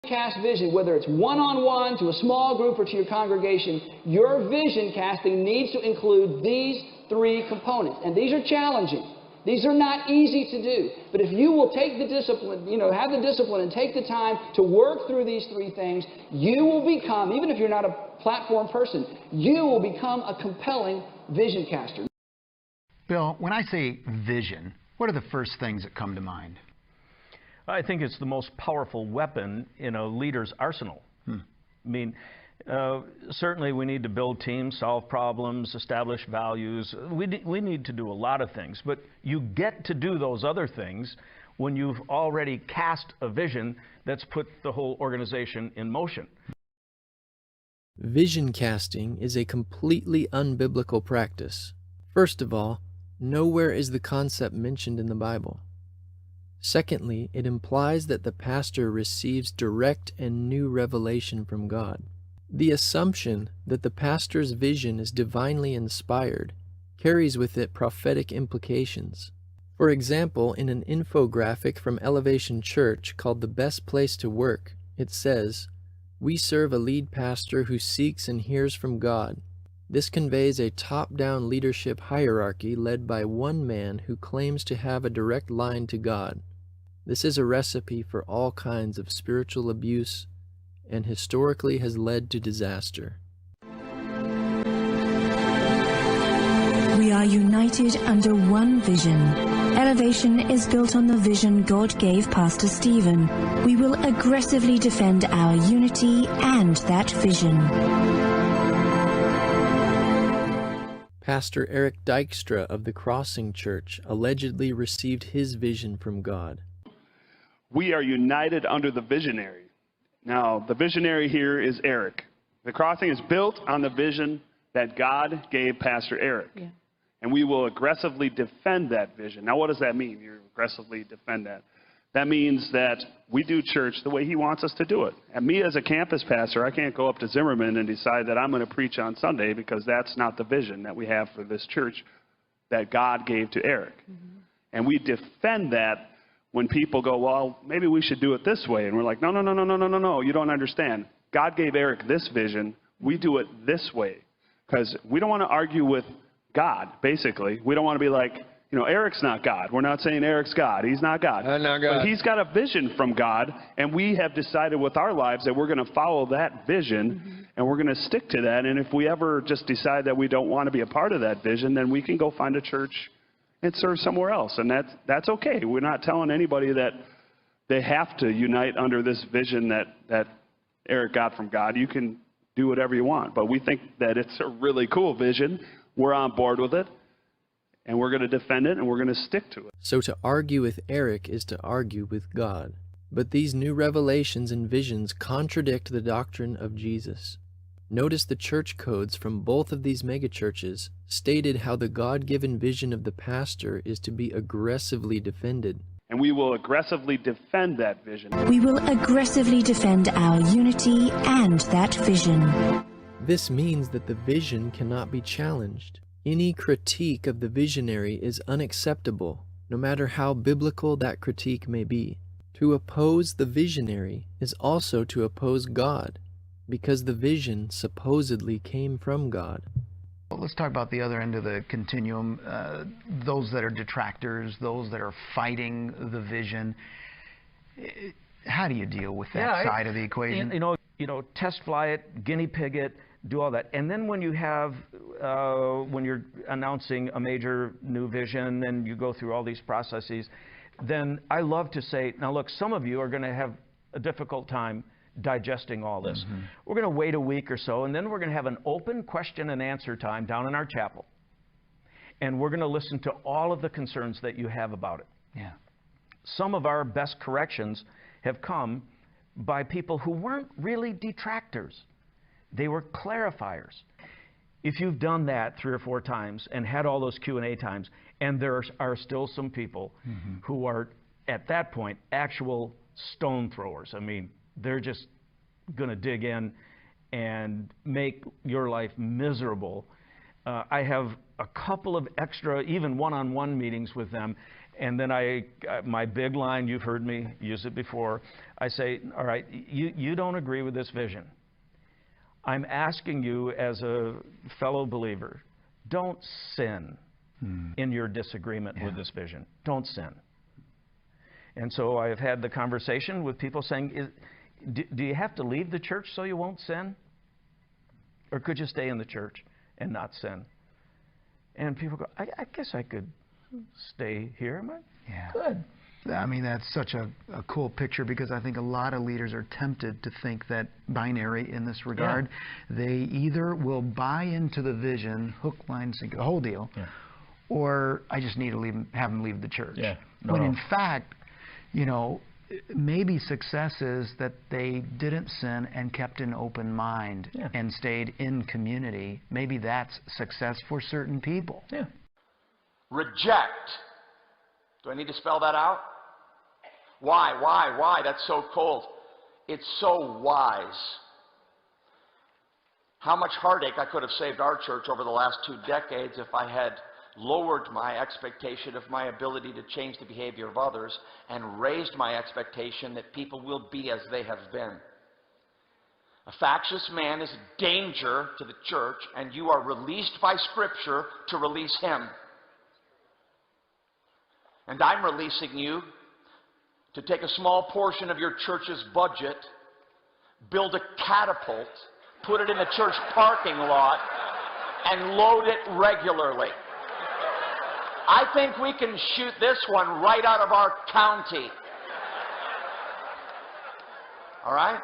cast vision, whether it's one-on-one, to a small group, or to your congregation, your vision casting needs to include these three components. And these are challenging. These are not easy to do. But if you will take the discipline, have the discipline and take the time to work through these three things, you will become, even if you're not a platform person, you will become a compelling vision caster. Bill, when I say vision, what are the first things that come to mind? I think it's the most powerful weapon in a leader's arsenal. I mean, certainly we need to build teams, solve problems, establish values. We need to do a lot of things, but you get to do those other things when you've already cast a vision that's put the whole organization in motion. Vision casting is a completely unbiblical practice. First of all, nowhere is the concept mentioned in the Bible. Secondly, it implies that the pastor receives direct and new revelation from God. The assumption that the pastor's vision is divinely inspired carries with it prophetic implications. For example, in an infographic from Elevation Church called The Best Place to Work, it says, "We serve a lead pastor who seeks and hears from God. This conveys a top-down leadership hierarchy led by one man who claims to have a direct line to God. This is a recipe for all kinds of spiritual abuse and historically has led to disaster." We are united under one vision. Elevation is built on the vision God gave Pastor Stephen. We will aggressively defend our unity and that vision. Pastor Eric Dykstra of the Crossing Church allegedly received his vision from God. We are united under the visionary. Now, the visionary here is Eric. The Crossing is built on the vision that God gave Pastor Eric. Yeah. And we will aggressively defend that vision. Now, what does that mean? You aggressively defend that. That means that we do church the way he wants us to do it. And me as a campus pastor, I can't go up to Zimmerman and decide that I'm going to preach on Sunday, because that's not the vision that we have for this church that God gave to Eric. And we defend that when people go, well, maybe we should do it this way. And we're like, no, you don't understand. God gave Eric this vision. We do it this way. Because we don't want to argue with God, basically. We don't want to be like, Eric's not God. We're not saying Eric's God. He's not God. Not God. But he's got a vision from God, and we have decided with our lives that we're going to follow that vision, and we're going to stick to that. And if we ever just decide that we don't want to be a part of that vision, then we can go find a church and serve somewhere else. And that's okay. We're not telling anybody that they have to unite under this vision that Eric got from God. You can do whatever you want. But we think that it's a really cool vision. We're on board with it. And we're going to defend it, and we're going to stick to it. So to argue with Eric is to argue with God. But these new revelations and visions contradict the doctrine of Jesus. Notice the church codes from both of these megachurches stated how the God-given vision of the pastor is to be aggressively defended. And we will aggressively defend that vision. We will aggressively defend our unity and that vision. This means that the vision cannot be challenged. Any critique of the visionary is unacceptable, no matter how biblical that critique may be. To oppose the visionary is also to oppose God, because the vision supposedly came from God. Well, let's talk about the other end of the continuum, those that are detractors, those that are fighting the vision. How do you deal with that side of the equation? Test fly it, guinea pig it, do all that. And then when you have, when you're announcing a major new vision and you go through all these processes, then I love to say, now look, some of you are going to have a difficult time digesting all this. We're going to wait a week or so, and then we're going to have an open question and answer time down in our chapel. And we're going to listen to all of the concerns that you have about it. Yeah. Some of our best corrections have come by people who weren't really detractors. They were clarifiers. If you've done that 3 or 4 times and had all those Q&A times, and there are still some people who are, at that point, actual stone throwers. I mean, they're just going to dig in and make your life miserable. I have a couple of extra, even one-on-one meetings with them. And then my big line, you've heard me use it before, I say, all right, you don't agree with this vision. I'm asking you as a fellow believer, don't sin in your disagreement with this vision. Don't sin. And so I have had the conversation with people saying, do you have to leave the church so you won't sin? Or could you stay in the church and not sin? And people go, I guess I could stay here. Am I? Yeah. Good. I mean, that's such a cool picture, because I think a lot of leaders are tempted to think that binary in this regard. Yeah. They either will buy into the vision, hook, line, sinker, the whole deal, or I just need to have them leave the church. Yeah. When in fact, you know, maybe success is that they didn't sin and kept an open mind and stayed in community. Maybe that's success for certain people. Yeah. Reject. Do I need to spell that out? Why? That's so cold. It's so wise. How much heartache I could have saved our church over the last 2 decades if I had lowered my expectation of my ability to change the behavior of others and raised my expectation that people will be as they have been. A factious man is a danger to the church, and you are released by Scripture to release him. And I'm releasing you to take a small portion of your church's budget, build a catapult, put it in the church parking lot, and load it regularly. I think we can shoot this one right out of our county. All right?